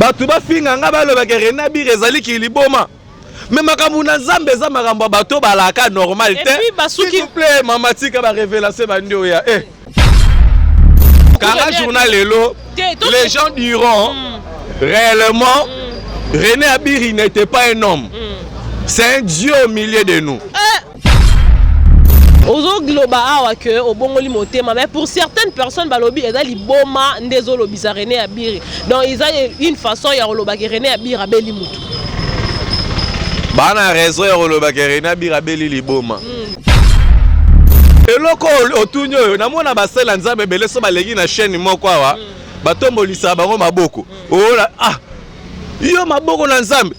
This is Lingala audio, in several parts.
Bato ba finga nga ba lo ba René Abir ezali ki liboma. Mais makambo na Nzambe za makambo bato balaka normal te. S'il vous plaît, mama tika ba révélation bandi oya. Car un journal Lelo, les gens diront réellement René Abir n'était pas un homme. C'est un Dieu au milieu de nous. Ozo globa awa que au bongoli motema, mais pour certaines personnes balobi ezali boma ndezo lobisa René Abir. Donc ils ont une façon ya loba que René Abir abeli mutu. Bana raison ya loba que René Abir abeli liboma. Eloko otunyo namona basela Nzambe beleso balegi na chaîne moko awa batombolisa bango maboko. Ola yo maboko na Nzambe.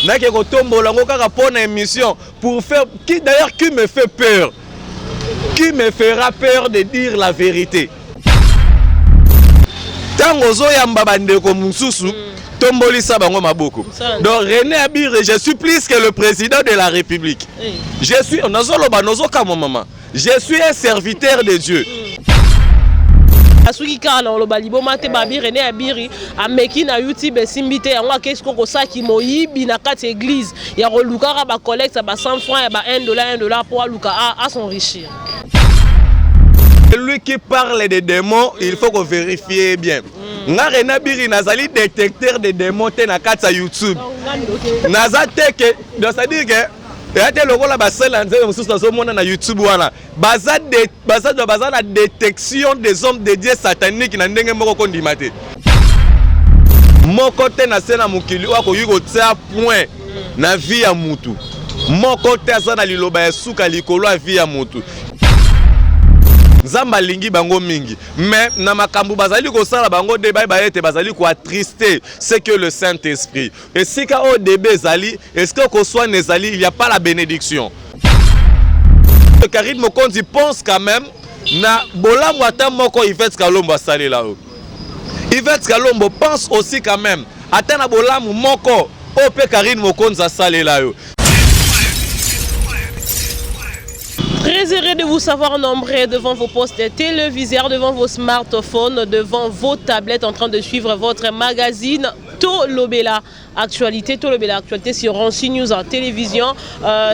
N'a que kotombola ngo kaka pona émission pour faire qui d'ailleurs qui me fait peur. Qui me fera peur de dire la vérité. Tango zo yamba bandeko mususu tombolisa bango maboko. Donc René Abir, je suis plus que le président de la République. Je suis je suis un serviteur de Dieu. Asuki kana olobali bomate babi René Abir ameki na YouTube simbite yango kesko ko saki moyibi na kati église ya rolukaka ba collecte ba 100 francs ya ba $1 pour aluka à s'enrichir. Lui qui parle des démons, il faut qu'on vérifie bien. Nga René Abir nazali détecteur de démons te na kati ya YouTube. Nazateke, donc ça dit que et à tel logo la basela nzembe mususu nazomona na YouTube wana baza la détection des hommes de Dieu sataniques na ndenge moko kondima te moko te na sena mukili wako yuko tia point na vie ya mutu moko te aza na liloba ya suka likolo ya vie ya mutu Nzamba lingi bango mingi mais na makambu bazali ko sala bango de bay bayete bazali ko attrister c'est que le Saint-Esprit et si ka au début zali est-ce que ko soit nezali il y a pas la bénédiction. Karim Mokonzi pense quand même na bolam wata moko Yvette Kalombo salé là-haut. Yvette Kalombo pense aussi quand même atana bolam moko ope Karim Mokonzi salé là-haut. Très heureux de vous savoir nombreux devant vos postes téléviseurs, devant vos smartphones, devant vos tablettes en train de suivre votre magazine Tolobela Actualité. Tolobela Actualité sur Rancy News en télévision.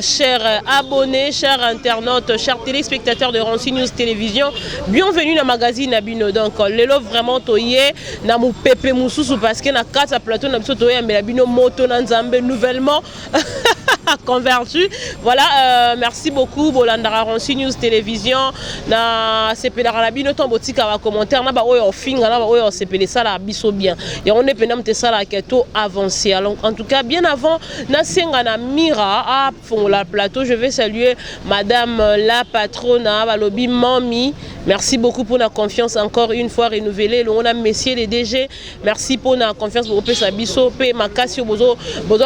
Chers abonnés, chers internautes, chers téléspectateurs de Rancy News Télévision, bienvenue dans le magazine Abino. Donc, l'élo vraiment toyé, na mou pepe moussousou parce que na kata plateau na biso toyé mais Abino moto na Nzambe nouvellement converti. Voilà, merci beaucoup Bolandara Rancy News Télévision. Na sepela la bino tombotika wa commentaire na ba oyo finga na ba oyo sepela ça la biso bien. Ya on est penam te ça la keto avancé. Alors, en tout cas, bien avant, Nasengana Mira à la plateau, je vais saluer Madame la patronne, Balobi Mami. Merci beaucoup pour la confiance encore une fois renouvelée. On a messieurs les DG. Merci pour la confiance pour sa biso pe makasi bozo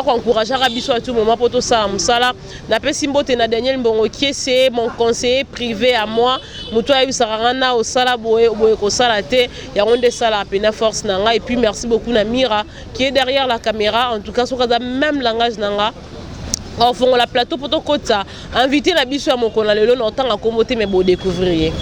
encourager à biso à tout moment pour tout ça musala. Na pe simbote na Daniel Mbongo qui c'est mon conseiller privé à moi. Mutoa bisarana au sala boye ko sala te ya onde sala pena force nanga et puis merci beaucoup na Mira qui est derrière la caméra. En tout cas, sur le même langage nanga. Enfin, la plateau pour ton côté, inviter la biche à mon collègue, le longtemps à commoter mais beau découvrir.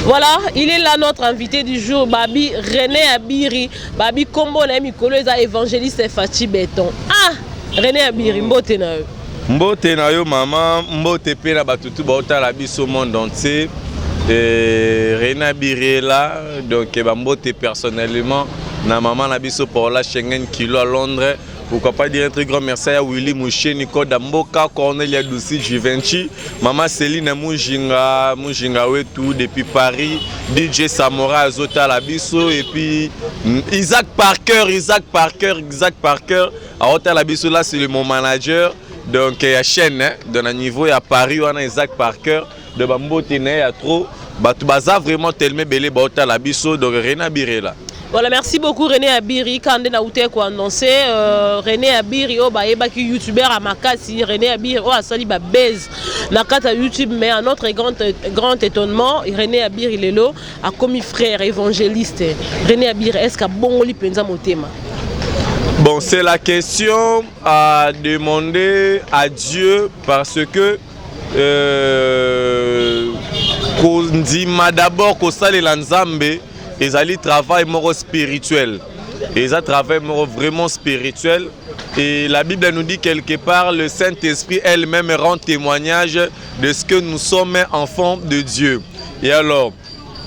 Voilà, il est là notre invité du jour, Babi René Abiri, Babi Kombo na mikolo eza évangéliste Fati Béton. Ah, René Abiri, mbote na yo. Mbote na yo maman, mbote pe na batutu baota la biche au monde entier. René Abiri est là, donc mbote personnellement. Na maman na biso pour la Schengen kilo à Londres. Pourquoi pas dire un très grand merci à Willy Mouché, Nico Damboka, Cornelia Doussi, Givenchy, Maman Céline Moujinga tout depuis Paris, DJ Samora Azota Labiso et puis Isaac Parker, à Hôtel Labiso là c'est mon manager. Donc il y a chaîne dans le niveau il y a Paris on a Isaac Parker de Bambo Téné il y a trop Batubaza vraiment tellement belé Hôtel Labiso donc René Abir là. Voilà, merci beaucoup René Abiri. Quand on a outé quoi annoncer René Abiri oh bah eba qui youtubeur à Makasi René Abiri oh sali ba buzz na kata YouTube mais un autre grand étonnement René Abiri lelo a commis frère évangéliste René Abiri est-ce qu'a bongoli penza motema. Bon, c'est la question à demander à Dieu parce que qu'on dit d'abord qu'on sale l'Nzambe ils allaient travail spirituel. Ils ont travail vraiment spirituel. Et la Bible nous dit quelque part, le Saint-Esprit elle-même rend témoignage de ce que nous sommes enfants de Dieu. Et alors,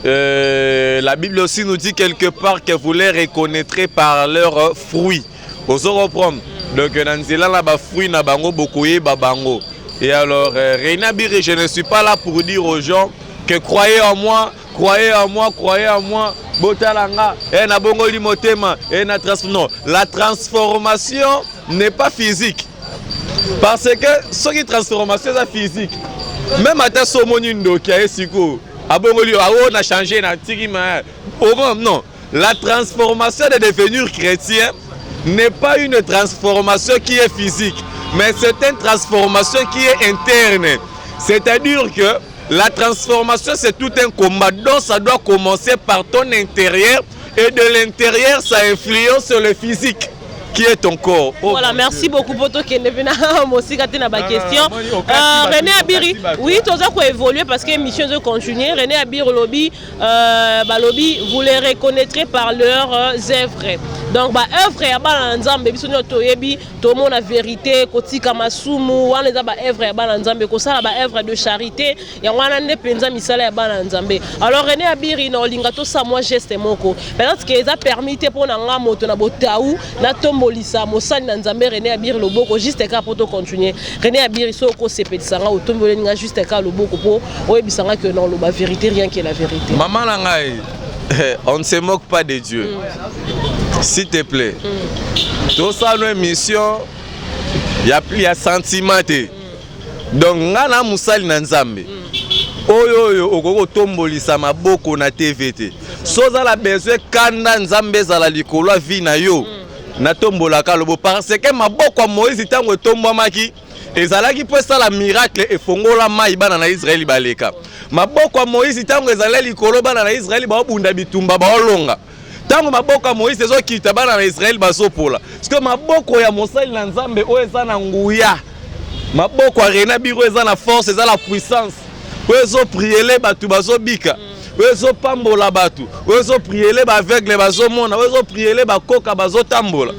la Bible aussi nous dit quelque part que vous les reconnaîtrez par leurs fruits. Vous reprendre. Donc, dans fruits, bango. Et alors, Reina Biri, je ne suis pas là pour dire aux gens que croyez en moi, croyez en moi, croyez en moi. Botalanga, non, la transformation n'est pas physique. Parce que ce qui est transformation est physique. Même à ta somonindo qui a essiko, on a changé, non. La transformation de devenir chrétien n'est pas une transformation qui est physique, mais c'est une transformation qui est interne. C'est-à-dire que la transformation, c'est tout un combat. Donc, ça doit commencer par ton intérieur. Et de l'intérieur, ça influence sur le physique, qui est ton corps. Oh, voilà, merci beaucoup pour toi qui est venu aussi quand ma question. René Abiri, oui, tout ça qu'on évolue parce que l'émission de continuer. René Abiri lobby, vous les reconnaîtrez par leurs œuvres. Donc, œuvre ya bana nzambe biso nyoto yebi to mona vérité kotika masumu wana za œuvre ya bana nzambe ko sala œuvre de charité ya wana ne penza misala ya bana nzambe. Alors René Abiri na olinga to sa moi geste moko. Peut-être que ça permis pour na nga moto na botaou na tombolisa mosali na nzambe René Abiri loboko juste ka poto continuer. René Abiri so ko sepetisa nga otomboleni nga juste ka loboko po oyebisa nga que non lo ba vérité rien que la vérité. Maman na ngai on ne se moque pas de Dieu. S'il te plaît. Tout ça, nos émissions, il y a sentiment. Donc, ngana musali na nzambe. Oyo okoko tombolisa maboko na TVT. Soza la besoin kanda nzambe za la likolo vi na yo. Na tombola kalobo parce que maboko Moïse tango tombamaki. Ezalaki po sala miracle e fongola mai bana na Israeli baleka. Maboko Moïse tango ezaleli likolo bana na Israeli ba bunda bitumba ba olonga. Tango maboko Moïse ezo kita bana na Israeli bazopola. Parce que maboko ya mosali na nzambe o eza na nguya. Maboko ya René Abiri eza na force, eza la puissance. O ezo prier batu bazobika. O ezo pambola batu. O ezo prier ba aveugle bazomona. O ezo prier ba koka bazotambola.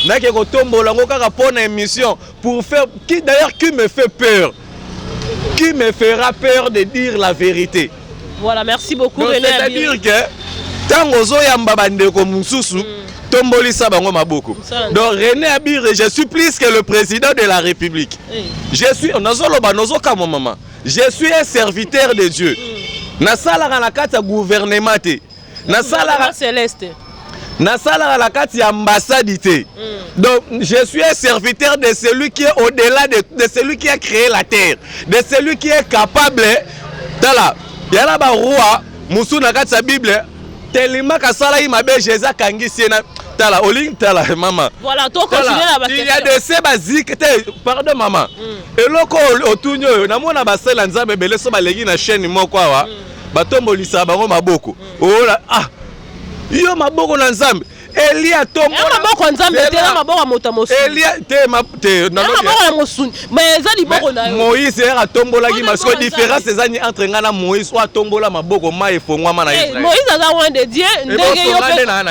Nake ko tombola ngo kaka pona émission pour faire qui d'ailleurs qui me fait peur. Qui me fera peur de dire la vérité. Voilà, merci beaucoup René Abiri. C'est-à-dire que tango zo yamba bandeko mususu tombolisa bango maboko. Donc René Abiri, je suis plus que le président de la République. Je suis maman. Je suis un serviteur de Dieu. Na sala na kati ya gouvernement te. Na sala céleste. Na sala la kati ya ambassade te. Donc je suis un serviteur de celui qui est au-delà de celui qui a créé la terre, de celui qui est capable tala. Yala ba roi musu na kati ya Bible tellement que ça là il m'a bien Jésus kangisi na tala oling tala maman. Voilà, toi continuer la il y a de ces basiques pardon maman. Et loko otunyo na mona basela nzambe bele so balegi na chaîne moko wa batombolisa bango maboko. Oh là yo maboko na nzambe Elia tombo maboko nzambe te na maboko moto mosu Elia te na maboko na mosuni mais eza liboko na yo Moïse era tombola ki parce que différence ezani entre ngana Moïse wa tombola maboko mai efongwama na Israël. Moïse aza loin de Dieu ndenge yo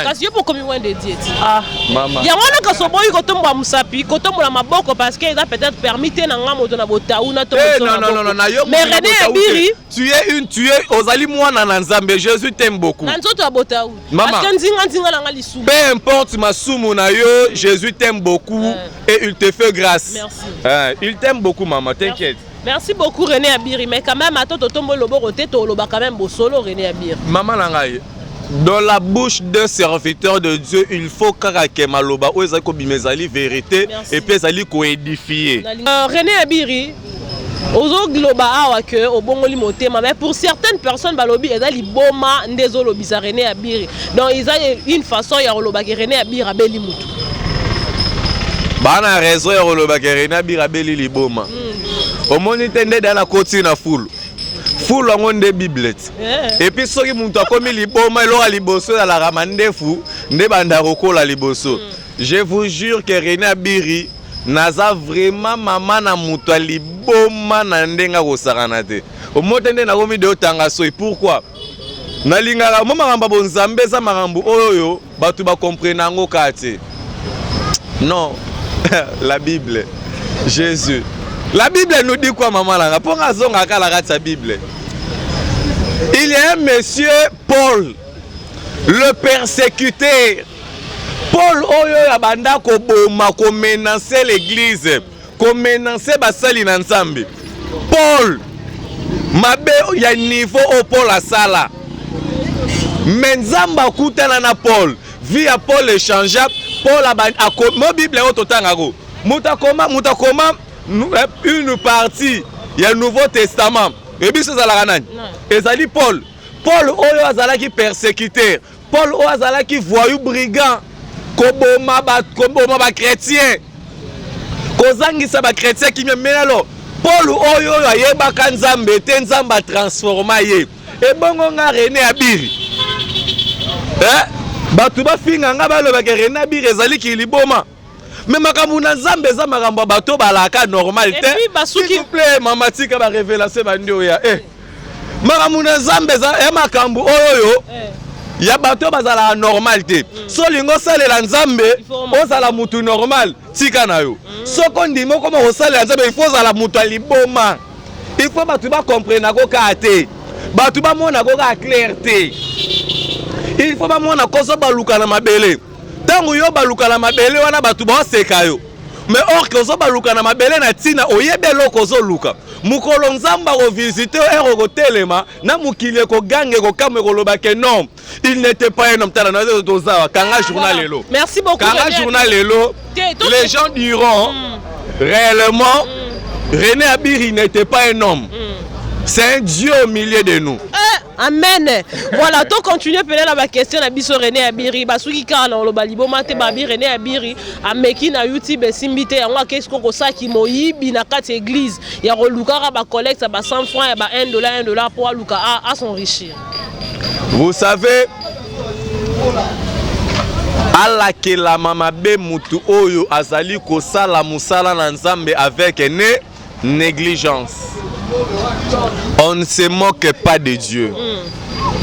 kasi yo pokomi loin de Dieu. Ah maman ya wana ka soboyi ko tombola musapi ko tombola maboko parce que eza peut-être permis te na nga moto na botaou na tombola non na yo mais René Abiri tu es ozali mwana na nzambe Jésus t'aime beaucoup na nzoto ya botaou parce que nzinga na nga lisu. Peu importe ma soumounayo, Jésus t'aime beaucoup et il te fait grâce. Merci. Il t'aime beaucoup maman, t'inquiète. Merci beaucoup René Abiri, mais quand même attends tombo lobo côté to loba quand même bosolo René Abiri. Maman nangai. Dans la bouche d'un serviteur de Dieu, il faut que maloba ou ezako bimezali vérité et puis ezali ko édifier. René Abiri ozo globa awa que obongoli motema mais pour certaines personnes balobi ezali boma ndezo lobisa René Abiri. Donc ils ont une façon ya loba que René Abiri abeli mutu. Bana raison ya loba que René Abiri abeli liboma. Omoni tende dans la côté na foule. Foule ngonde biblette. Et puis soki mutu akomi liboma elo liboso ya la ramande fou nde banda rokola liboso. Je vous jure que René Abiri naza vraiment maman na mutu liboma na ndenga ko sarana te. Omotende na komi de otanga so et pourquoi nalingaka mo makambo bonzambe za makambo oyo batu ba comprendre ngo kati. Non. La Bible. Jésus. La Bible nous dit quoi, maman langa? Pour ngazonga kala kati sa Bible. Il y a un monsieur Paul, le persécuteur. Paul oyo ya banda ko boma ko menacer l'église, ko menacer basali na Nzambe. Paul mabe ya niveau au Paul asala. Menzamba kutana na Paul. Via Paul échangea, Paul a mo Bible au totangako. Mutakoma une partie il y a Nouveau Testament. Et puis ça la nani. Et ça dit Paul. Paul oyo azalaki persécuteur. Paul oyo azalaki voyou brigand. Koboma ba chrétien. Kozangisa ba chrétien qui menalo. Paul oyo ayebaka Nzambe te Nzamba transforma ye. Et bongo nga René Abiri. Batu ba finga nga baloba ke René Abiri ezali ki liboma. Mais makambo na Nzambe za makambo bato balaka normal te. S'il vous plaît mama tika ba révélation bandio ya. Makambo na Nzambe za makambo oyo ya bato bazala normal te. So lingo salela Nzambe ozala mutu normal tika na yo. So kondimo koma osalela Nzambe il faut zala mutu liboma. Il faut batu ba comprendre ko kate. Batu ba mona ko ka clarté. Il faut ba mona koso baluka na mabele. Tango yo baluka na mabele wana batu ba seka yo. Mais or koso baluka na mabele na tina oyebelo kozo luka. Mukolo Nzamba ko visiter ero ko telema na mukile ko gange ko kamwe ko lobake non. Il n'était pas un homme tala na tozawa kanga journal lelo. Merci beaucoup. Kanga journal lelo. Les gens diront réellement René Abiri n'était pas un homme. C'est un Dieu au milieu de nous. Amen. Voilà, donc continuez peut-être la question na biso René Abiri basuki kana lo balibo mate babi René Abiri ameki na YouTube simbite yango qu'est-ce ko saki moyibi na kati église ya rolukaka ba collecte ba 100 francs et ba $1 pour aluka à s'enrichir. Vous savez alakela mama be mutu oyo azali ko sala musala na Nzambe avec négligence. On ne se moque pas de Dieu.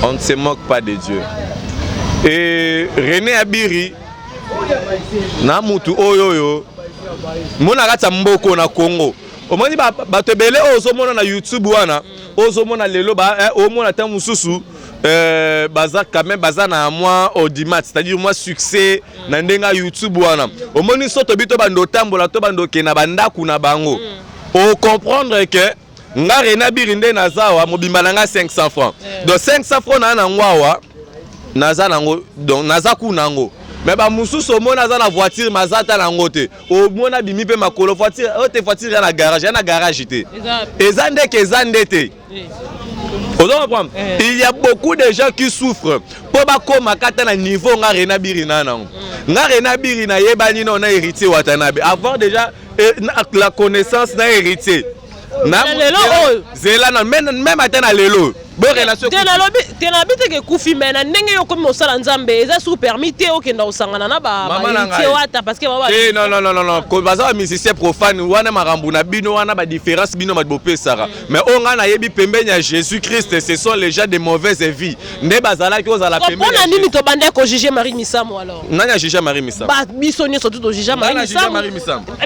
On ne se moque pas de Dieu. Et René Abiri, na mutu oyoyo, mona kata mboko na Congo. Omoni batebele ozo mona na YouTube wana, ozo mona lelo ba o mona ta mususu baza quand même baza na moi audimat, c'est-à-dire moi succès na ndenga YouTube wana. Omoni soto bito bando tambola to bando ke na banda kuna bango. O comprendre que nga René Abiri nde nazawa mobimba nanga 500 francs. Donc 500 francs na ngwawa naza nango donc naza ku nango. Mais ba mususu mo naza na voiture mazata nango te. O mona bimi pe makolo voiture o te voiture na garage te. Ezande ke ezande te. Il y a beaucoup de gens qui souffrent. Pour bakoma kata na niveau nga René Abiri na nango. Nga René Abiri na yebani na on a héritier Watanabe. Avoir déjà la connaissance na héritier. Même à lelo. Bonne relation. Tenabite ke kufi mena ndenge yo komi osala Nzambe eza sous permis te okenda osangana na ba wata parce que baba non ko baza musicien profane wana marambu na bino wana ba différence bino ma bopé sara mais onga na yebi pembeni ya Jésus Christ ce sont les gens de mauvaise vie ne bazala ki ozala pembeni on a nini to bande ko juger Marie Misamo alors nani a juger Marie Misamo ba bisoni surtout to juger Marie Misamo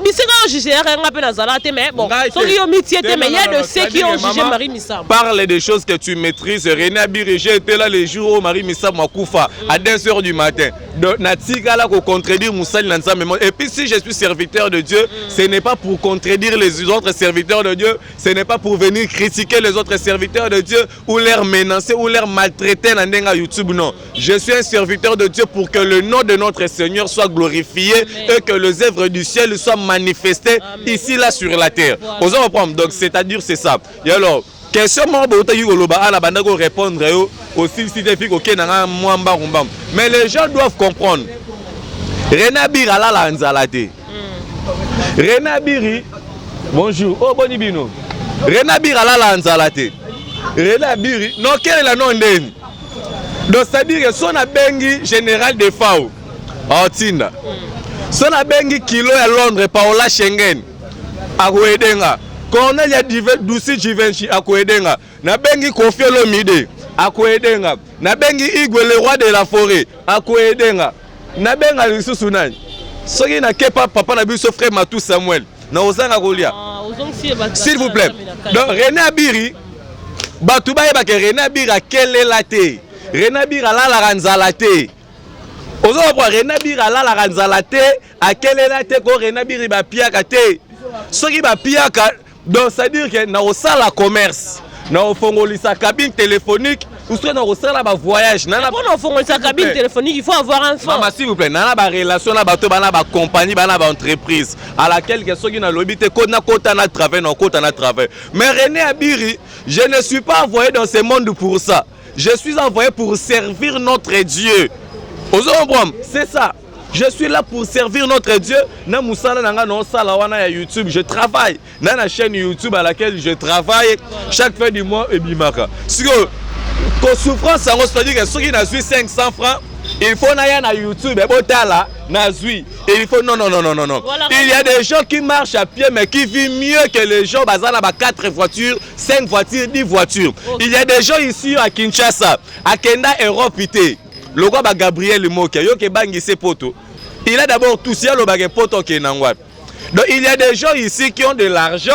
bisika juger nga pe na zala te mais bon soki yo mitié mais il y a de ceux qui ont jugé Marie Misamo. Parle des choses que tu maîtrises. René Abiri était là les jours où Marie Misamo Koufa à 2h du matin. Donc natika là ko contredire Moussali Nzambe. Et puis si je suis serviteur de Dieu, ce n'est pas pour contredire les autres serviteurs de Dieu, ce n'est pas pour venir critiquer les autres serviteurs de Dieu ou leur menacer ou leur maltraiter dans ndenga YouTube non. Je suis un serviteur de Dieu pour que le nom de notre Seigneur soit glorifié et que les œuvres du ciel soient manifestées ici là sur la terre. Osons reprendre. Donc c'est-à-dire c'est ça. Et alors question mo bota yoloba ala banda ko répondre aussi si des filles OK na mwamba rumba. Mais les gens doivent comprendre. René Abiri ala la nzalate. René Abiri bonjour. Oh bonibino. René Abiri ala la nzalate. René Abiri non quel est le nom ndeni. Donc c'est-à-dire que son bengi général de FAO. Otinda. Son bengi kilo à Londres Paola Schengen. Akoedenga. Cornelia Douci Givenchy akoedenga na bengi Kofi Olomide akoedenga nabengi Igwe le roi de la forêt akoedenga nabenga lisusu nani soki na kepa papa na biso frère Matou Samuel na ozanga kolia s'il vous plaît. Donc René Abiri batu bayeba ke René Abiri akelela te René Abiri alalaka nzala te ozoba René Abiri alalaka nzala te akelela te ko René Abiri bapiaka te soki bapiaka donc c'est à dire que na osala commerce na ofongolisa cabine téléphonique ou soit na osala ba voyage na pour ofongolisa cabine téléphonique il faut avoir un fonds. Maman s'il vous plaît na ba relation na bato bana ba compagnie bana ba entreprise à laquelle que soki na lobité kona kota na travail na kota na travail mais René Abiri je ne suis pas envoyé dans ce monde pour ça je suis envoyé pour servir notre Dieu c'est ça. Je suis là pour servir notre Dieu. Na musala nanga no sala wana ya YouTube, je travaille. Na la chaîne YouTube à laquelle je travaille chaque fin du mois et bimaka. Si que souffrance ça c'est-à-dire que ceux qui n'a 500 francs, il faut na YouTube et botala na zui. Et il faut non. Voilà, il y a des gens qui marchent à pied mais qui vivent mieux que les gens bazana ba 4 voitures, 5 voitures, 10 voitures. Okay. Il y a des gens ici à Kinshasa, à Kenda Europe ité. Le roi Gabriel Moke, yoke bangi se poto. Il a d'abord tout ça le bagage poto qui nangwa. Donc il y a des gens ici qui ont de l'argent.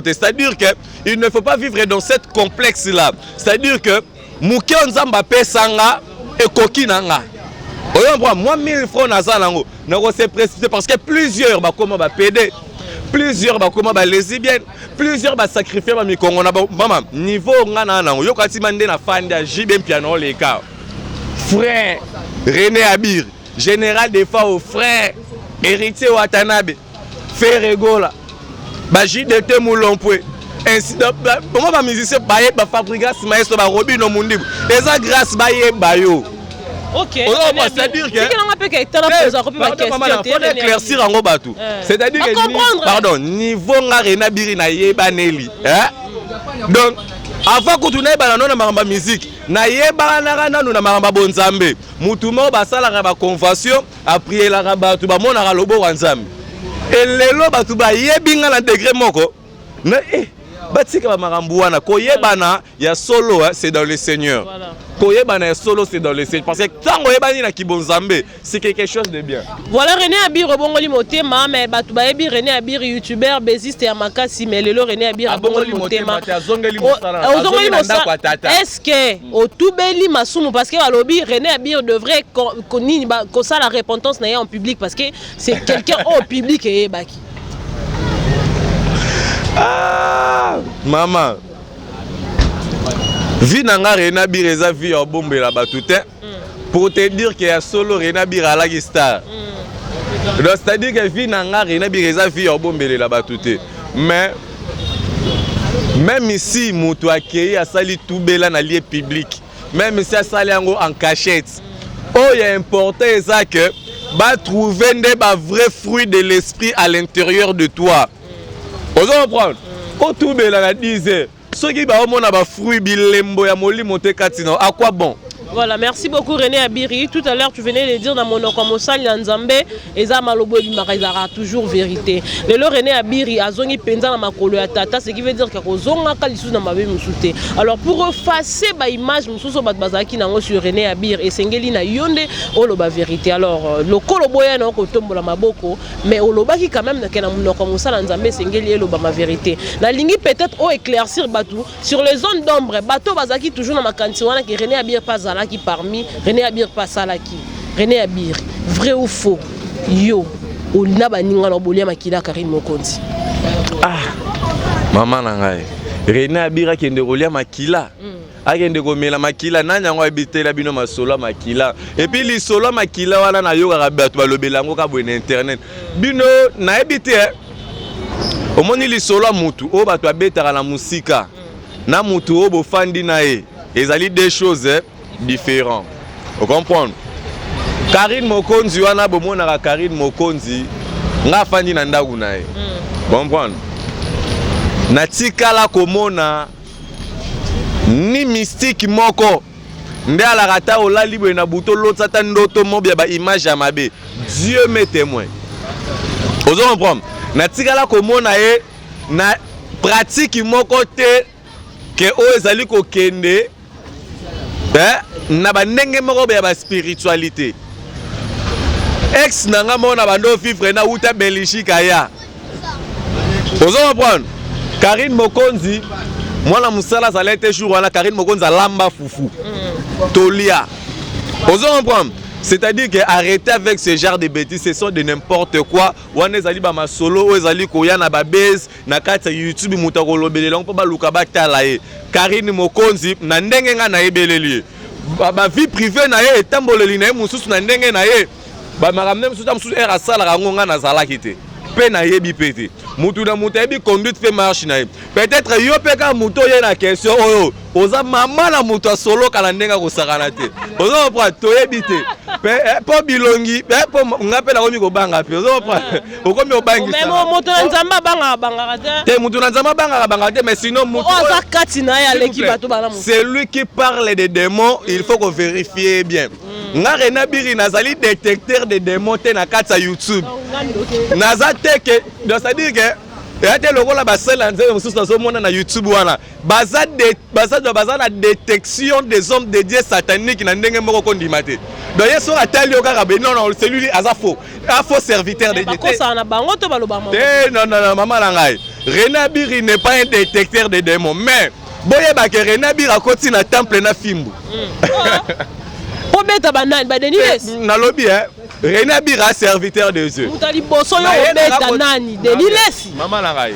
C'est-à-dire que il ne faut pas vivre dans cette complexe là. C'est-à-dire que Mouké Nzamba pesanga et koki nanga. Moi 1000 francs nazalango. Ne se précipiter parce que plusieurs comment va péder. Plusieurs comment ba lesbiennes, plusieurs ba sacrifier ba mikongo na maman niveau ngana nango yo kati mande na fanda jibem piano les cas. Frère René Abiri, général des FAO, frère héritier Watanabe, Ferregola, JDT Moulompoé, ainsi de comment va musicien baye ba fabrigas maestro ba Robino Mundi. Les grâce baye bayo. OK. C'est-à-dire que éclaircir en Obatu. C'est-à-dire que pardon, niveau nga René Abiri na yebaneli, hein? Donc avant que tu n'aies pas la maramba musique, na yeba na nanu na maramba bonzambe. Mutumo basala ba convention, a prier la rabatu ba mona lobo wanzambe. Et lelo batu ba yebinga na degré moko. Na batika ba marambu wana ko yebana ya solo c'est dans le Seigneur. Ko yebana ya solo c'est dans le Seigneur parce que tango yebani na kibonzambe, c'est quelque chose de bien. Voilà René Abiri rebongoli motema mais batu ba yebi René Abiri youtubeur beziste ya makasi mais lelo René Abiri rebongoli motema. Est-ce que au toubeli masumu parce que balobi René Abiri devrait ko ça la repentance na en public parce que c'est quelqu'un au public et baki. Ah, maman. Vie nanga René Abiri eza vie au bombe la batute. Pour te dire qu'il y a solo René Abiri à la star. Donc c'est-à-dire que vie nanga René Abiri eza vie au bombe la batute. Mais même ici mutu accueilli à sali toubela na lieu public. Même si à sali en cachette. Oh, il est important ça que va trouver des vrais fruits de l'esprit à l'intérieur de toi. Vous comprenez? Au tout bel à 10 heures. Ceux qui ont des fruits bilembo ya moli monte katino. À quoi bon? Voilà, merci beaucoup René Abiri. Tout à l'heure, tu venais de dire dans mon okomosal Nzambe, eza malobo bimarizara toujours vérité. Le René Abiri azongi penza na makolo ya tata, ce qui veut dire que kozonga kalisu na mabe musute. Alors pour effacer ba image mususo bat bazaki nango sur René Abiri et sengeli na yonde oloba vérité. Alors le kolo boya na kotombola maboko, mais olobaki quand même na mon okomosal Nzambe sengeli eloba ma vérité. La lingi peut-être o éclaircir batou sur les zones d'ombre. Bato bazaki toujours na makanti wana que René Abiri pas qui parmi René Abiri Passalaki René Abiri vrai ou faux yo olina baninga na bolia makila Karim Mokonzi. Ah maman nangai René Abiri kende rolia makila akende komela makila nanya ngo habitela bino masolo makila et puis li solo makila wana na yo ka bato balobela ngo ka bo internet bino na habité omoni li solo mutu o bato abetaka na musika na mutu o bo fandi na e ezali des choses différents. Vous comprenez? Karine Mokonzi wana bomona Karine Mokonzi nga fandi na ndaku na ye. Comprendre? Natikala komona ni mystique moko nde ala kata olali boye na buto lotsata ndoto mobia ba image ya mabe. Dieu m'est témoin. Vous comprenez? Natikala komona ye na pratique moko te que o ezali ko kende na ba ndenge moko ba spiritualité ex nanga mona bando vivre na uta Belgique aya ozo comprendre Karine Mokonzi mwana musala zalete jour wana Karine Mokonzi alamba fufu tolia ozo comprendre. C'est-à-dire que arrêtez avec ce genre de bêtises, ce sont de n'importe quoi. Wana ezali ba masolo, ezali koya na ba base, na kati YouTube mutako lobele on peut ba luka ba talaye. Karine Mokonzi na ndenge nga na ebeleli. Ba vie privée na ye etamboleli na ye mususu na ndenge na ye. Ba maramne mususu era sala rangonga na zala kite. Pe na yebi pete. Mutu na mutu yebi conduite fait marche na ye. Peut-être yo peka muto ye na question oyo. Oza mama na mutu a solo kala ndenga ko sakana te. Oza pra to yebi te. Po bilongi, po ngape la komi ko banga pe. Oza pra. Okomi obangi sa. Mais mutu na nzamba banga te. Te mutu na nzamba banga te mais sinon mutu. Oza kati na ya leki bato bana mutu. C'est lui qui parle des démons, il faut qu'on vérifie bien. Nga Rena Biri nazali détecteur de démons te na kati YouTube. Nazate que c'est-à-dire que yate lokola ba sel nzembe mususu na somona na YouTube wana baza na détection des hommes de Dieu sataniques na ndenge moko kondimate. Donc yeso atali okaka be non c'est lui aza faux. Un faux serviteur de Dieu. Ko sa na bango to baloba mama. Non maman la ngai. Rena Biri n'est pas un détecteur de démons mais boye ba que Rena Biri akoti na temple na fimbu. Obeta banani ba Denis. Na lobby Rena Biri serviteur de Dieu. Mutali boso yo obeta nani Denis. Maman la ngai.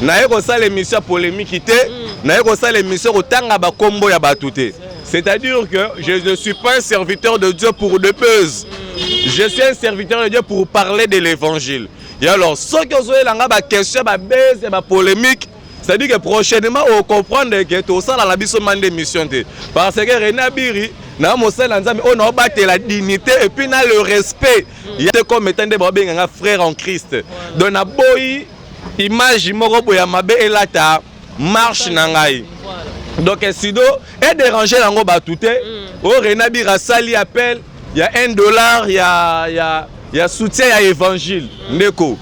Na yeko sala émission polémique te, na yeko sala émission otanga ba kombo ya batuté. C'est-à-dire que je ne suis pas un serviteur de Dieu pour de buzz. Je suis un serviteur de Dieu pour parler de l'évangile. Et alors, ceux qui ont la question, la buzz et la polémique, c'est-à-dire que prochainement, on comprend que tout ça, la mission de mission. Parce que Rena Biri, on a battu la dignité et puis le respect. Il y a comme étant des frères en Christ. Donc, on a boy, image, ya mabe et la ta marche nangai. Donc, sido est dérangé dans le batouté. Oh, Rena Biri sali appelle. Il y a $1, il y a soutien à l'évangile. Neko.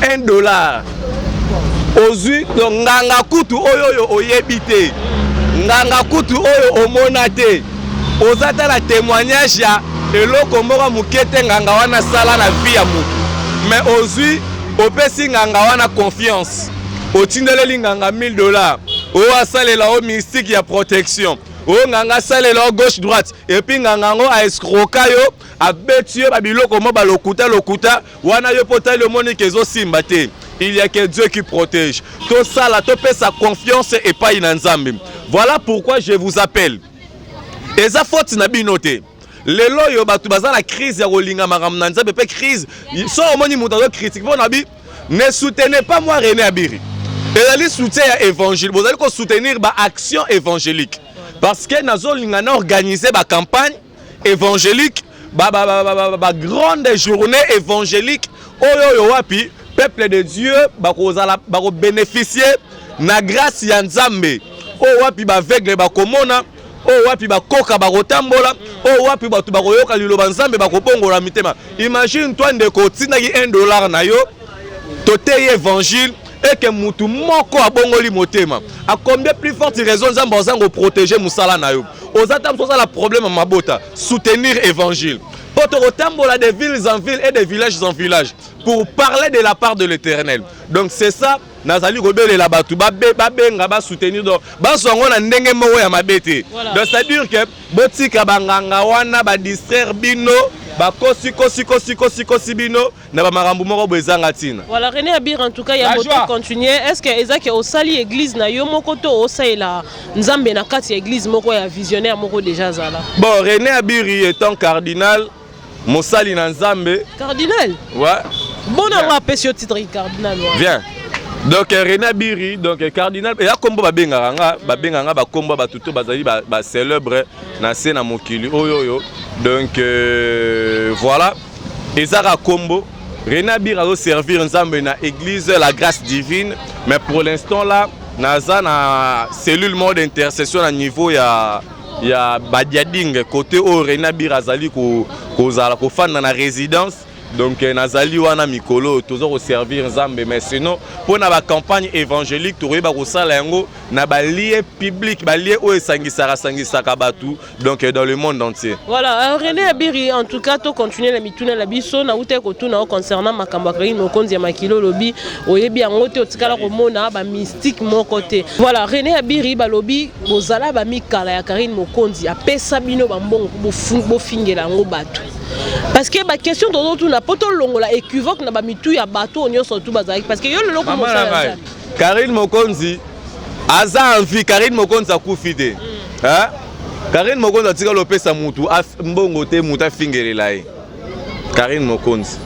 $1. Ozui, donc nganga kutu oyo oyebite. Nganga kutu oyo omonate. Ozata la témoignage ya eloko moko mukete nganga wana sala na vie ya mutu. Mais ozui, opesi nganga wana confiance. Otindeleli nganga $1000. O asalela o mystique ya protection. O nganga salela gauche droite et puis nganga ngo a escroka yo a betio ba biloko mo ba lokuta wana yo potali le monde kezo simba te. Il y a que Dieu qui protège. Tout ça là topé sa confiance et pas inanzambe. Voilà pourquoi je vous appelle. Eza faute na binote. Lelo yo batu baza la crise ya rolinga maram nanzambe pe crise. So omoni muta zo critique bon abi ne soutenez pas moi Rena Biri. Et allez soutenir évangile. Vous allez soutenir ba action évangélique. Parce que nous avons organisé une campagne évangélique, une grande journée évangélique. Le peuple de Dieu va bénéficier de la grâce de Nzambe. Avec les bakomona, koka barotambola, imagine toi de kotina $1 na yo, toté évangile. Et que mutu moko abongoli motema a combien plus forte raison nzambe ozango protéger musala na yo ozata msoza la problème mabota soutenir évangile pour te retambola de villes en villes et de villages en villages pour parler de la part de l'Éternel. Donc c'est ça nazali kobele la batu ba benga ba soutenir donc ba songo na ndenge moko ya mabete. Donc c'est à dire que botika banganga wana ba distraire bino ba kosi bino na ba marambu moko bezanga tina. Voilà Rena Biri en tout cas ya moto continuer. Est-ce que ezaki osali église na yo moko to osaila nzambe na kati ya église moko ya visionnaire moko déjà zala? Bon, Rena Biri étant cardinal mosali na nzambe. Cardinal? Ouais. Bon on va appeler ce titre cardinal. Viens. Donc Rena Biri donc cardinal et ya kombo ba benganga ba kombo ba tuto bazali ba célèbre na scène na mokili oyoyo. Donc voilà, Ezara Kombo, Rena Biri a servir nzambe na église la grâce divine, mais pour l'instant là, naza na cellule mode d'intercession à niveau ya Badiading côté où Rena Biri azali ko fanda na résidence donc nazali wana mikolo toujours servir Nzambe, mais sinon pour na campagne évangélique touré ba kosala yango na ba lieu public, ba lieu o sangisaka batu, donc dans le monde entier. Voilà, René Abiri, en tout cas to continuer la mituna la biso na ute ko tuna concernant makambo Karine Mokonzi ya makilo lobi oyebi yango te otikala ko mona ba mystique mon côté. Voilà, René Abiri ba lobi bozala ba mikala ya Karine Mokonzi apesa bino ba mbongo bo fingela ngo batu. Parce que la question de l'autre, n'a pas la équivoque, n'a pas mis tout à bateau, on y a surtout bazar. Parce que yo le loco Karine Mokonzi, Aza envie, Karine Mokonzi a coufidé. Hein? Karine Mokonzi a tiré le pesa moutou, a mbongote mouta fingerelaï. Karine Mokonzi.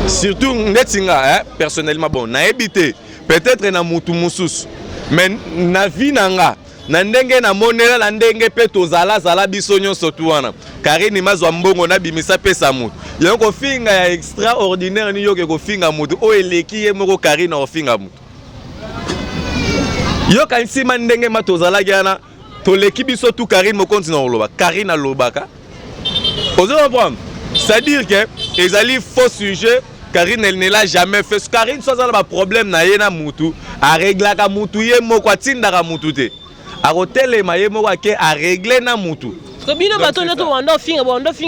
Surtout, netinga, personnellement, bon, n'a habité, peut-être na moutou moussous, mais na vie nanga. Na ndenge na monela na ndenge pe tozala zala biso nyonso tu wana Karine mazwa mbongo na bimisa pesa mutu yango finga ya extraordinaire ni yoke ko finga mutu o eleki ye moko Karine o finga mutu yo kansima ndenge ma tozala gana to leki biso tu Karine Mokonzi na loba Karine alobaka ozo comprendre, c'est-à-dire que ezali faux sujet. Karine elle ne l'a jamais fait. Karine soit za ba problème na ye na mutu a réglaka mutu ye moko atindaka mutu te a hôtel maye moko ke a régler na mutu. Bino bato na to wanda finga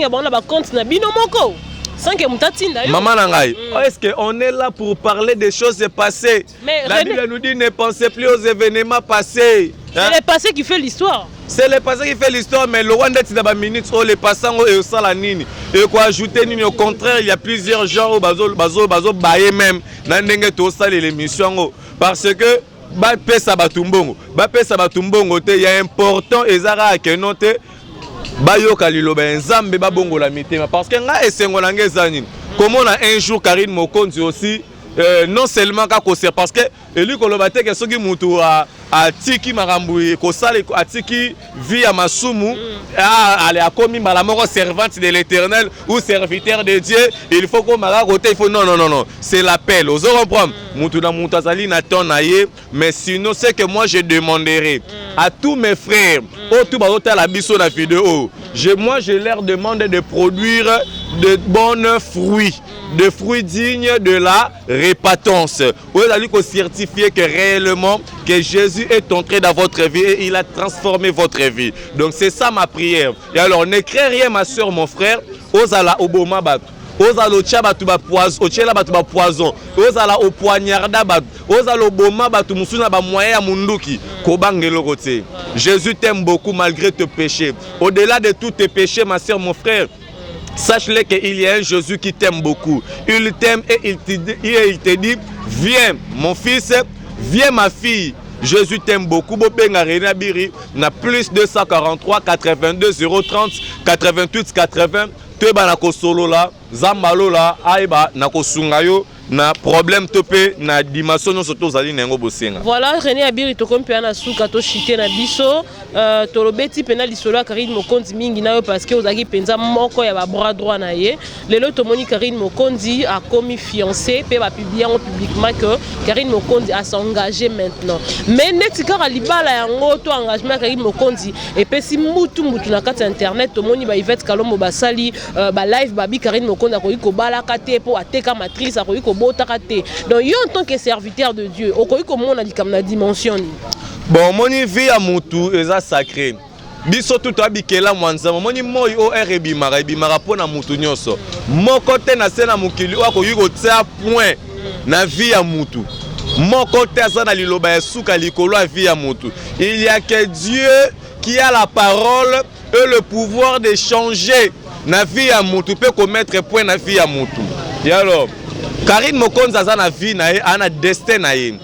bona ba compte na bino moko. Sans que mutatinda yo. Maman nangai. Est-ce que on est là pour parler des choses passées? La Bible nous dit ne pensez plus aux événements passés. C'est le passé qui fait l'histoire. C'est le passé qui fait l'histoire, mais le Rwanda est dans la minute où les passants et au salanini. Et quoi ajouter au contraire, il y a plusieurs gens au bazo baye même dans n'engue sal l'émission parce que ba pesa batumbongo te ya important ezara ke note ba yoka liloba nzambe ba bongo la mitema parce que nga esengo na ngezani comment on a un jour Karine Mokonzi aussi non seulement ka koser parce que eli koloba te ke soki mutu a tiki marambu ko sale a tiki via masumu aller a commis malamoko servante de l'Éternel ou serviteur de Dieu, il faut qu'on mara côté il faut non c'est l'appel aux comprendre mutu na mutazali na ton aye, mais sinon c'est que moi je demanderai à tous mes frères au tout ba la biso na vidéo moi je leur demande de produire de bons fruits, de fruits dignes de la répentance. Vous allez certifier que réellement que Jésus est entré dans votre vie et il a transformé votre vie. Donc c'est ça ma prière. Et alors ne crée rien ma soeur, mon frère. Ozala oboma bat. Ozala ochabatu ba poison, ochela batu ba poison. Ozala au poignarda bat. Ozala oboma batu musuna ba moyen ya munduki. Kobangelo kote. Jésus t'aime beaucoup malgré tes péchés. Au-delà de tous tes péchés, ma soeur, mon frère, sache-le qu'il y a un Jésus qui t'aime beaucoup. Il t'aime et il te dit, viens mon fils, viens ma fille. Jésus t'aime beaucoup. Bobenga René Abiri na plus 243 82 030 88 80. Teba na ko solo la, zambalo la, aiba na ko sungayo. Na problème topé na dimension surtout zali nengo bosenga. Voilà René Abiri to kompe na suka to chité na biso to lobeti pena lisolo Karine Mokonzi mingi na yo parce que ozaki penza moko ya ba bras droit na ye. Lelo to moni Karine Mokonzi a commis fiancé pe ba publier publiquement que Karine Mokonzi a s'engagé maintenant. Mais netikara libala yango to engagement Karine Mokonzi et pe si mutu na kati internet to moni ba Yvette Kalombo basali ba live babi Karine Mokonzi a ko bala kate po ateka matrice a ko donc, yo en tant que serviteur de Dieu, comment on a dit comme la dimension. Bon, mon vie à Moutou est sacré. Biso tout abikela mwanza moni moi o ebimara pona Moutou nyonso. Mon côté na sena mukili wako yuko tia point na vie à Moutou. Mon côté ça na liloba ya suka likolo a vie à Moutou. Il y a que Dieu qui a la parole et le pouvoir de changer na vie à Moutou peut commettre point na vie à Moutou. Et alors Karine Mokonzi aza na vie na ye ana destin na ye.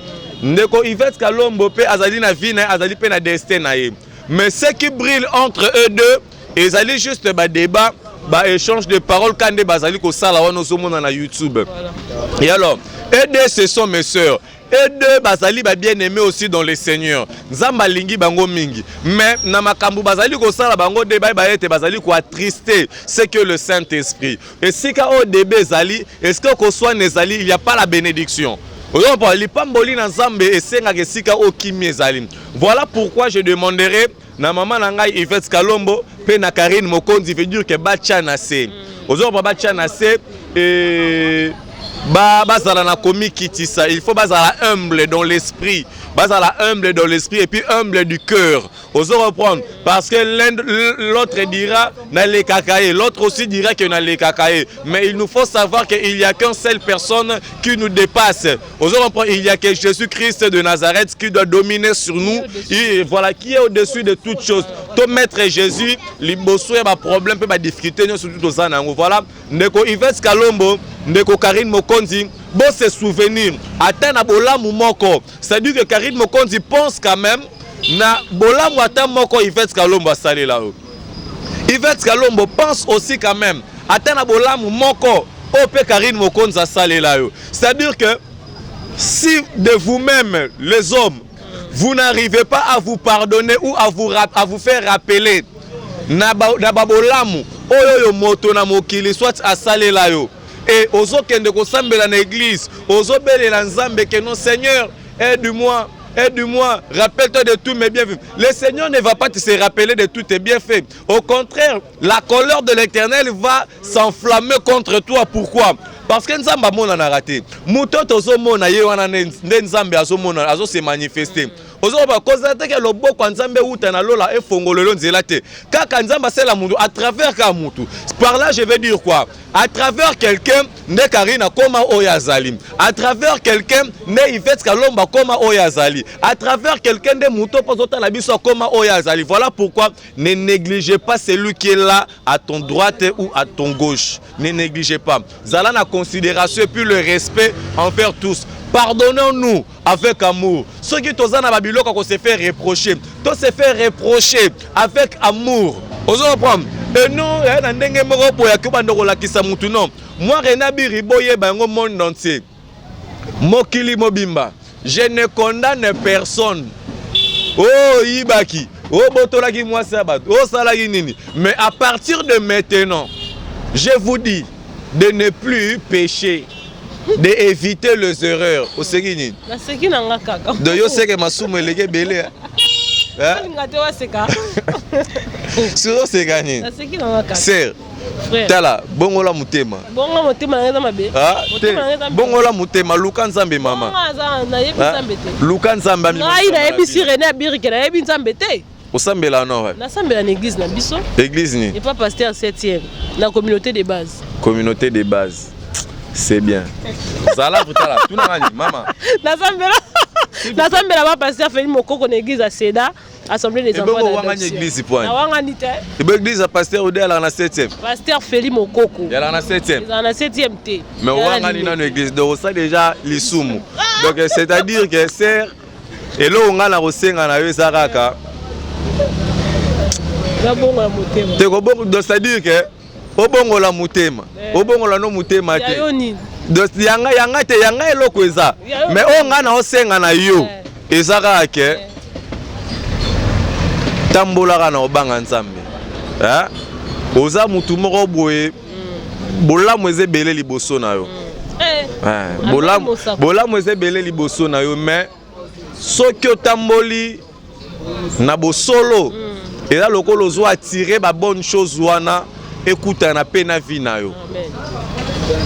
Ndeko Yvette Kalombo pe azali na vie na ye azali pe na destin na ye. Mais ce qui brille entre eux deux, ils allaient juste ba débat, ba échange de paroles quand des bazali ko sala wana so mona na YouTube. Et alors, eux deux ce sont mes sœurs. Et deux bazali ba bien aimés aussi dans le Seigneur. Nzamba lingi bango mingi. Mais na makambu bazali ko sala bango débat ba ete bazali ko attrister c'est que le Saint-Esprit. Et si ka o débé zali, est-ce que ko soit nezali, il y a pas la bénédiction. Voilà pourquoi je demanderai na maman nangai Yvette Kalombo pe na Karine Mokonzi veut dire que bacha na se. Ozo ba bacha na se et bazala na komi kitisa, il faut bazala humble dans l'esprit, bazala humble dans l'esprit et puis humble du cœur. Osons reprendre parce que l'autre dira na les kakaye, l'autre aussi dira que na les kakaye, mais il nous faut savoir qu'il n'y a qu'une seule personne qui nous dépasse. Osons reprendre, il y a que Jésus-Christ de Nazareth qui doit dominer sur nous, et voilà, qui est au-dessus de toutes choses. Ton maître Jésus, liboso ya ba problème pe ba difficulté sur tout ça nango. Voilà, ndeko Yves Kalombo, ndeko Karine Mokonzi, bon se souvenir atteint na bolamu moko. C'est-à-dire que Karine Mokonzi pense quand même na bolamu atteint moko Yves Kalombo a salé là. Yves Kalombo pense aussi quand même atteint na bolamu moko ope Karine Mokonzi a salé là. C'est-à-dire que si de vous-même les hommes vous n'arrivez pas à vous pardonner ou à vous faire rappeler na babolamu oyo moto na mokili soit a salé là yo. Et ozo kende ko sambela na église, ozo belela nzambe que non Seigneur, aide-moi, aide-moi, rappelle-toi de tous mes bienfaits. Le Seigneur ne va pas te se rappeler de tous tes bienfaits. Au contraire, la colère de l'Éternel va s'enflammer contre toi. Pourquoi? Parce que nzamba mona na raté. Mutoto zo mona ye wana nzambe azo mona azo se manifester. Ozo ba constater que le boko nzambe uta na lola e fongolelo nzela te. Kaka nzamba c'est la mutu à travers ka mutu. Par là je vais dire quoi? À travers quelqu'un ne Karina koma oyazali. À travers quelqu'un ne Yves Kalomba koma oyazali. À travers quelqu'un de muto pozota na biso koma oyazali. Voilà pourquoi ne négligez pas celui qui est là à ton droite ou à ton gauche. Ne négligez pas. Zala na considération et puis le respect envers tous. Pardonnons-nous avec amour. Ceux qui sont dans Babylone, qu'on se fait reprocher, tout se fait reprocher avec amour. Osons reprendre. Et nous, moi, Renabi Riboye, bango monde entier. Mokili Mobimba. Je ne condamne personne. Oh, Ibaki. Oh, Botolagi moi sabat. Oh, Salagi Nini. Mais à partir de maintenant, je vous dis de ne plus pécher. D'éviter les erreurs. Au Segini. De yo seke masumo elege belé. Sur ce gagné. Sir. Tala, bongola mutema. Bongola mutema ngeza mabe. Bongola mutema Luka Nzambe mama. Luka Nzambe mi. Ngai na ebisi René Abirike na ebi Nzambe te. Osambela no ouais. Na sambela na église na biso. Église ni. Et pas pasteur 7e. La communauté de base. Communauté de base. C'est bien. Zala butala, tout na ngani mama. Na sambela ba pasteur Feli Mokoko na église à Seda, assemblée des enfants d'adoption. Wangani église point. Na wangani te. Église à pasteur Odé la na 7e. Pasteur Feli Mokoko. Elle na 7e. Elle na 7e te. Mais wangani na église donc ça déjà lisumu. Donc c'est-à-dire que sert et là on a la rosenga na yo zaraka. Ya bonga motema. Te ko bongo c'est-à-dire que obongo la mutema obongo la no mutema te yanga te yanga eloko eza mais onga na osenga na yo ezaka ke tambola na obanga nzambe oza mutu moko boye bolamu ezebele liboso na yo bolamu ezebele liboso na yo mais soki otamboli na bosolo eza lokolo zo attirer ba bonne chose wana écoute na pena vina yo.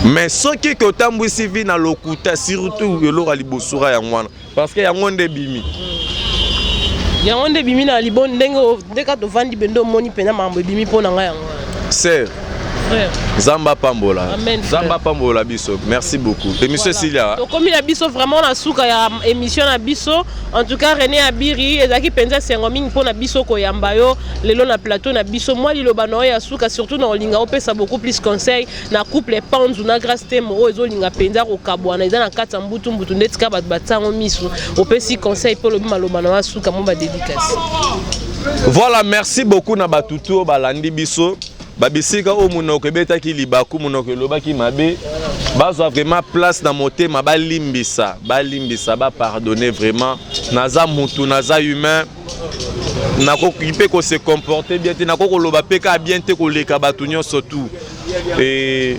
Mais ce qui est otambwisi vina lokuta surtout yelo alibosura ya mwana parce que yango nde bimi. Yango nde bimi na libon ndengo deka to vandi bendo moni pena mambo bimi pona nga yango. Sœur. Zamba Pambola. Amen. Zamba Pambola biso. Merci beaucoup. Et monsieur Silia. Donc comme il a biso vraiment na souka ya émission na biso, en tout cas René Abiri ezaki penza sengo mingi pona biso ko yamba yo lelo na plateau na biso moi liloba no ya souka surtout na olinga opesa beaucoup plus conseil na couple panzu na grâce temo o ezolinga penza ko kabwana eza na kata mbutu mbutu ndetika bat batango miso opesi conseil pour le maloba na souka mo ba dédicace. Voilà, merci beaucoup na batutu balandi biso. Babisika o munoko betaki libaku munoko lobaki mabe bazwa vraiment place na motema balimbisa ba pardonner vraiment naza mutu naza humain nako kipe ko se comporter bien te nako ko loba peka bien te ko leka batu nyonso tout et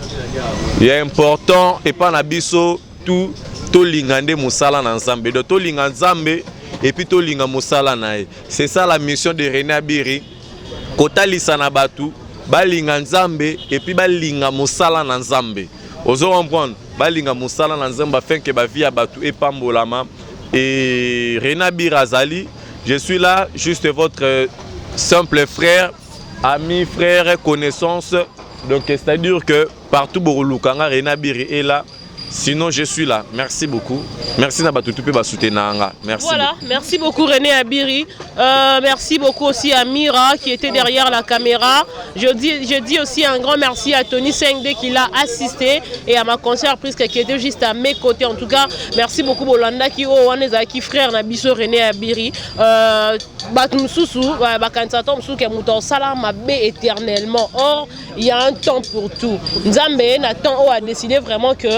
il est important et pas na biso tout to lingande musala na nzambe do to linga nzambe et puis to linga musala na. C'est ça la mission de René Abiri kotalisa na batu balinga nzambe et puis balinga mosala na nzambe. ozo comprendre balinga musala na nzemba afin que ba vie ya batu epambolama. Et Rena Birazali, je suis là juste votre simple frère, ami, frère, connaissance. Donc c'est-à-dire que partout Borulukanga Rena Biri est là. Sinon, je suis là. Merci beaucoup. Merci Nabatutupe Basutenanga. Merci. Voilà, beaucoup. Merci beaucoup René Abiri. Merci beaucoup aussi à Mira qui était derrière la caméra. Je dis aussi un grand merci à Tony 5D qui l'a assisté et à ma conseillère Priska qui était juste à mes côtés. En tout cas, merci beaucoup Bolanda qui est frère Nabiso René Abiri. Éternellement. Or, il y a un temps pour tout. Nzambe Nathan a décidé vraiment que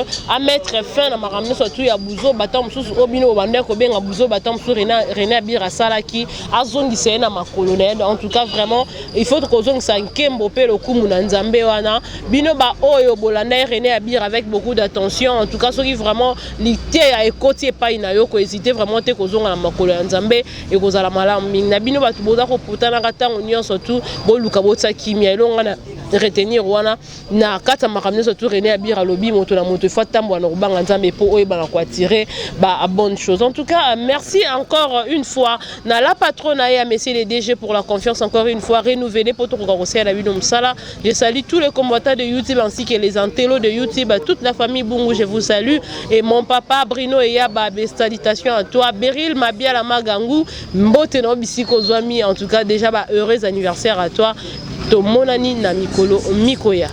mettre fin à ma ramener surtout à Bouzo Batam sous Obino Bande Kobeng à Bouzo Batam sous René Bira Salaki à zone lycéenne à ma colonel. En tout cas vraiment il faut que zone Sankembo pe le coup Nzambe wana bino ba oyo bolanda René Abir avec beaucoup d'attention. En tout cas ceux qui vraiment l'ité à écouter pas inayo ko hésiter vraiment te ko zonga na makolo Nzambe et ko zala malam na bino batu boza ko putana kata union surtout bo luka botsa kimia elonga na retenir wana na kata makamne surtout René Abir lobi moto na moto fata mbwa na rubanga nzambe po oyo bana ko tirer ba bonne chose. En tout cas merci encore une fois na la patronne et à messieurs les DG pour la confiance encore une fois renouvelée pour tout conseil à la vie de Msala. Je salue tous les combattants de YouTube ainsi que les antélos de YouTube, toute la famille Bungu, je vous salue et mon papa Brino et Yaba, salutations à toi Beryl Mabia la Magangu Mbote no bisiko zwami. En tout cas déjà heureux anniversaire à toi. To monani na mikolo mikoya.